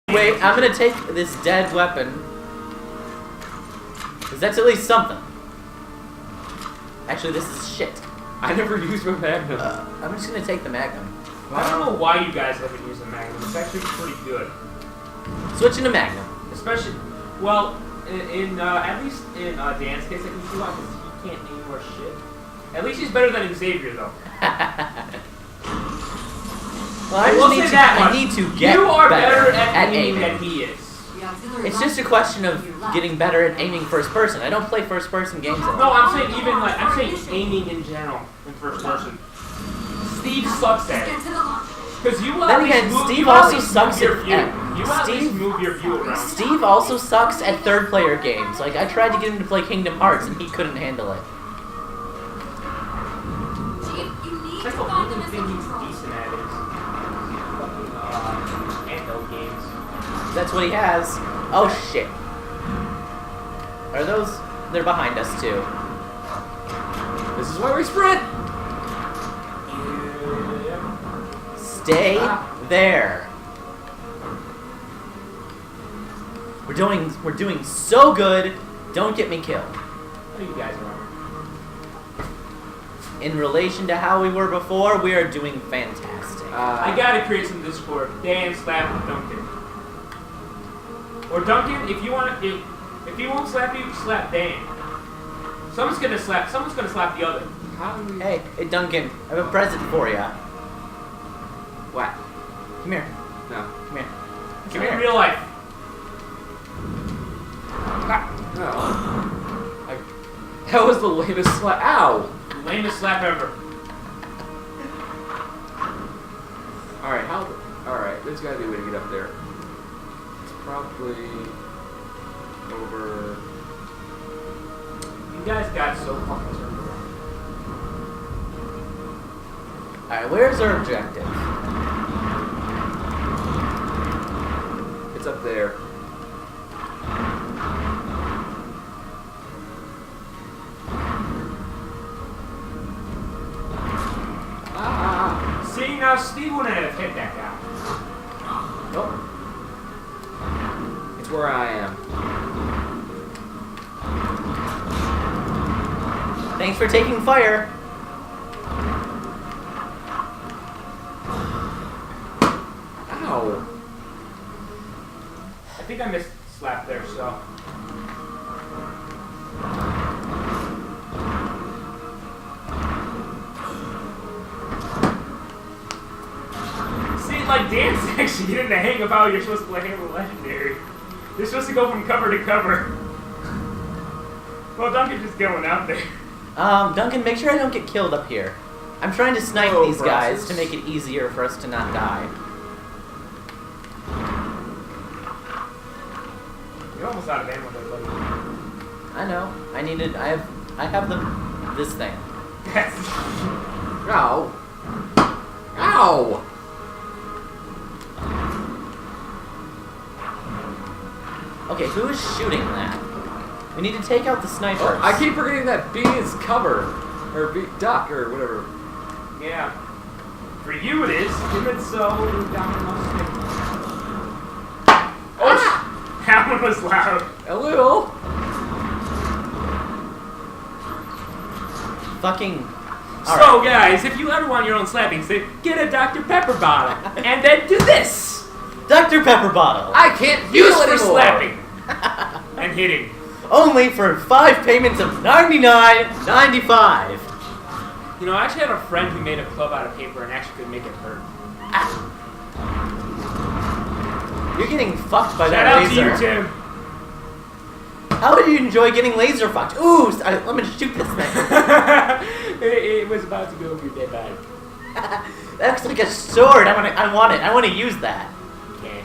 Wait, I'm gonna take this dead weapon. Because that's at least something. Actually, this is shit. I never used my Magnum. I'm just gonna take the Magnum. I don't know why you guys haven't used a Magnum. It's actually pretty good. Switching to Magnum. Especially, well, at least in Dan's case, I can see why, because he can't aim more shit. At least he's better than Xavier, though. Well, I need to get you are better at aiming than he is. It's just a question of getting better at aiming first person. I don't play first person games anymore. No, I'm saying I'm saying aiming in general in first person. Steve sucks at it. Because you then again, Steve also sucks at move your view around. Steve also sucks at third player games. Like I tried to get him to play Kingdom Hearts and he couldn't handle it. It's like the only thing he's decent at is handheld games. That's what he has. Oh shit. Are those? They're behind us too. This is why we sprint! Stay there. We're doing so good. Don't get me killed. What are you guys are? In relation to how we were before, we are doing fantastic. I gotta create some Discord. Dan, slap Duncan. Or Duncan, if you want to, if he won't slap you, slap Dan. Someone's gonna slap the other. Hey, Duncan, I have a present for you. What? Come here. No. Come here. Come here in real life. No. That was the lamest slap. Ow! Lamest slap ever. Alright, alright, there's gotta be a way to get up there. It's probably over. You guys got so fucking turned around. Alright, where's our objective? It's up there. See, now Steve wouldn't have hit that guy. Nope. It's where I am. Thanks for taking fire. Ow. I think I missed slap there, so. See, like Dan's actually getting the hang of how you're supposed to play Halo Legendary. You're supposed to go from cover to cover. Well, Duncan's just going out there. Duncan, make sure I don't get killed up here. I'm trying to snipe these guys to make it easier for us to not die. You're almost out of ammo there, buddy. I know. I have this thing. Ow. Ow! Okay, who is shooting that? We need to take out the snipers. Oh, I keep forgetting that B is cover. Or B, duck, or whatever. Yeah. For you it is. Even so, we're down in most things. Oh, that one was loud. A little. Fucking. So, guys, if you ever want your own slapping stick, get a Dr. Pepper bottle. And then do this. Dr. Pepper bottle. I can't Use feel it for anymore. slapping. And hitting. Only for 5 payments of $99.95. You know, I actually had a friend who made a club out of paper and actually could make it hurt. You're getting fucked by Shout that out laser. to you, Tim. How do you enjoy getting laser fucked? Ooh, let me shoot this thing. it was about to go over your dead body. That looks like a sword. I want it. I want to use that. Okay.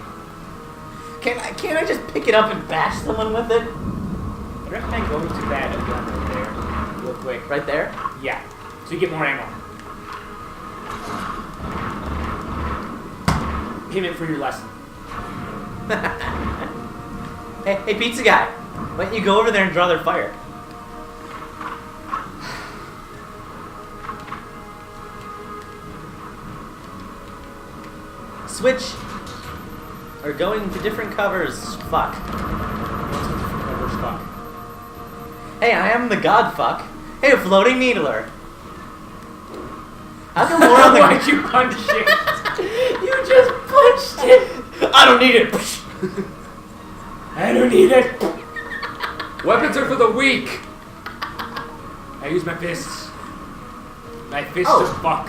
Can't I just pick it up and bash someone with it? I recommend going to that gun right there, real quick. Right there? Yeah. So you get more ammo. Payment for your lesson. Hey, pizza guy. Why don't you go over there and draw their fire? Switch. are going to different covers. Fuck. Fuck. Hey, I am the god fuck. Hey, a floating needler. How come more on the... Why'd you punch it? You just punched it. I don't need it. I don't need it. Weapons are for the weak. I use my fists. My fists Oh. just fuck.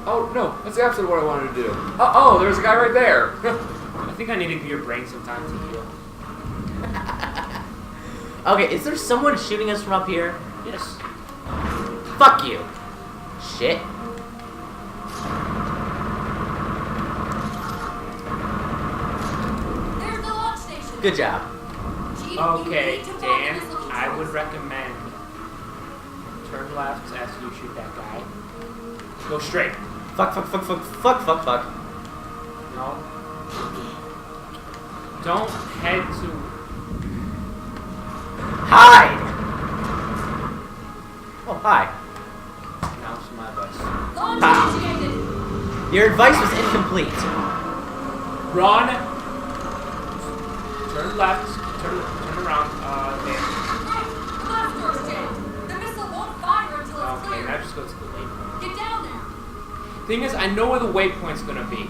Oh no, that's absolutely what I wanted to do. Oh, there's a guy right there. I think I need to give your brain some time to heal. Okay, is there someone shooting us from up here? Yes. Fuck you. Shit. There's the launch station. Good job. Chief, Okay, you need to walk Dan, this little I would house. recommend turn left as you shoot that guy. Go straight. Fuck, fuck, fuck, fuck, fuck, fuck, fuck. No. Don't head to... Hide! Oh, hi. Now it's my advice. Launch Ah. initiated. Your advice was incomplete. Run. Turn left. Turn around. Dan. Hey, blast door's jammed. The missile won't fire until it's Okay, clear. now just go to the waypoint. Get down there. Thing is, I know where the waypoint's gonna be.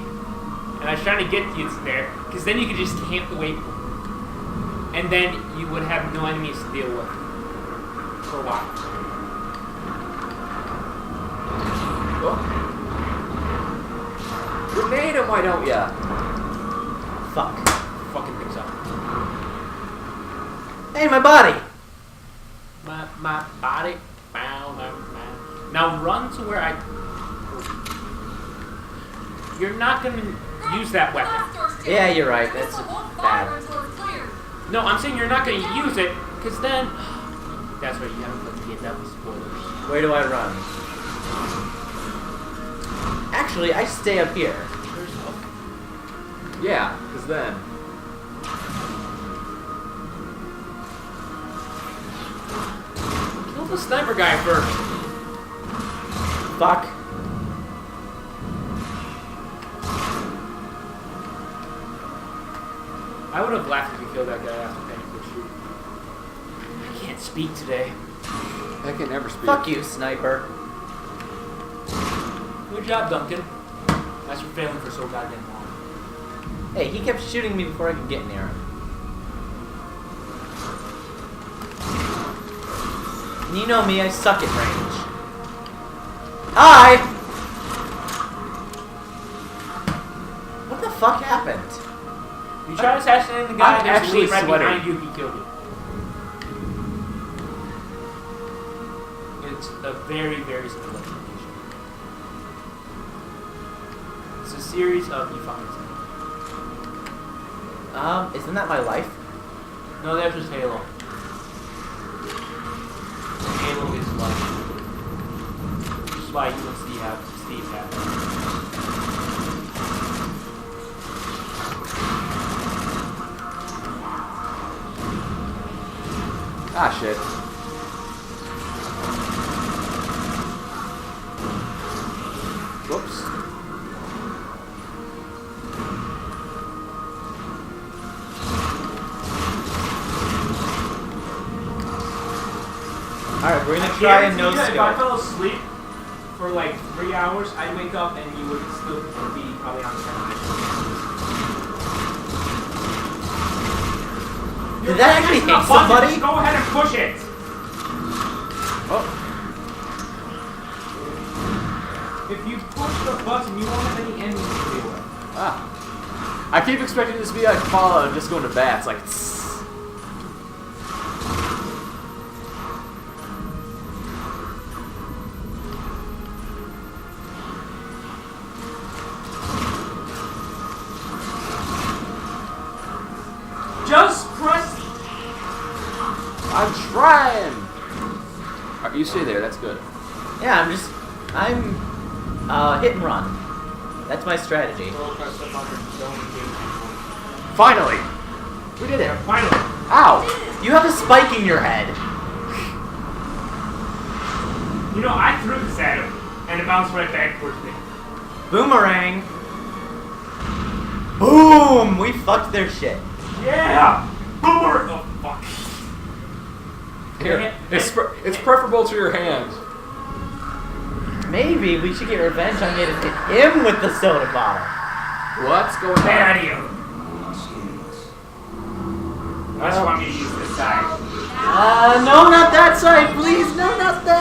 And I was trying to get you to there, because then you could just camp the waypoint. And then you would have no enemies to deal with. For a while. Oh. Grenade him, why don't ya? Fuck. Fucking things up. Hey, my body! My body. Bow, bow, bow. Now run to where I... You're not gonna use that weapon. Blast door's jammed. Yeah, you're right. The That's missile won't bad. fire until it's clear. No, I'm saying you're not gonna use it, because then... That's right, you haven't put the enough spoilers. Where do I run? Actually, I stay up here. There's no... Yeah, because then. Kill the sniper guy first. Fuck. I would have laughed if you killed that guy after paying for shoot. I can't speak today. I can never speak. Fuck you, sniper. Good job, Duncan. That's for failing for so goddamn long. Hey, he kept shooting me before I could get near him. And you know me, I suck at range. Hi! What the fuck happened? You try assassinating the guy, I'm there's a actually lead right sweating. behind you, he killed you. It's a very, very simple explanation. It's a series of you fucking things. Isn't that my life? No, that's just Halo. Halo is life. Which is why you and Steve have. Ah, shit. Whoops. Alright, we're gonna try a no If I scope. fell asleep for like 3 hours, I'd wake up and you would still be probably on the Did that actually hit somebody? Go ahead and push it. Oh. If you push the button, you won't have any enemies to deal with. Ah. I keep expecting this to be like Fallout and just going to bats, like. Tss. Just press. I'm trying. Alright, you stay there. That's good. Yeah, I'm hit and run. That's my strategy. Finally, we did it. Finally. Ow! You have a spike in your head. You know, I threw this at him, and it bounced right back towards me. Boomerang. Boom! We fucked their shit. Yeah! Boomer! Oh, fuck. Here, it's preferable to your hand. Maybe we should get revenge on getting him with the soda bottle. What's going Get out on? of here. I just want me to use this side. No, not that side, please. No, not that.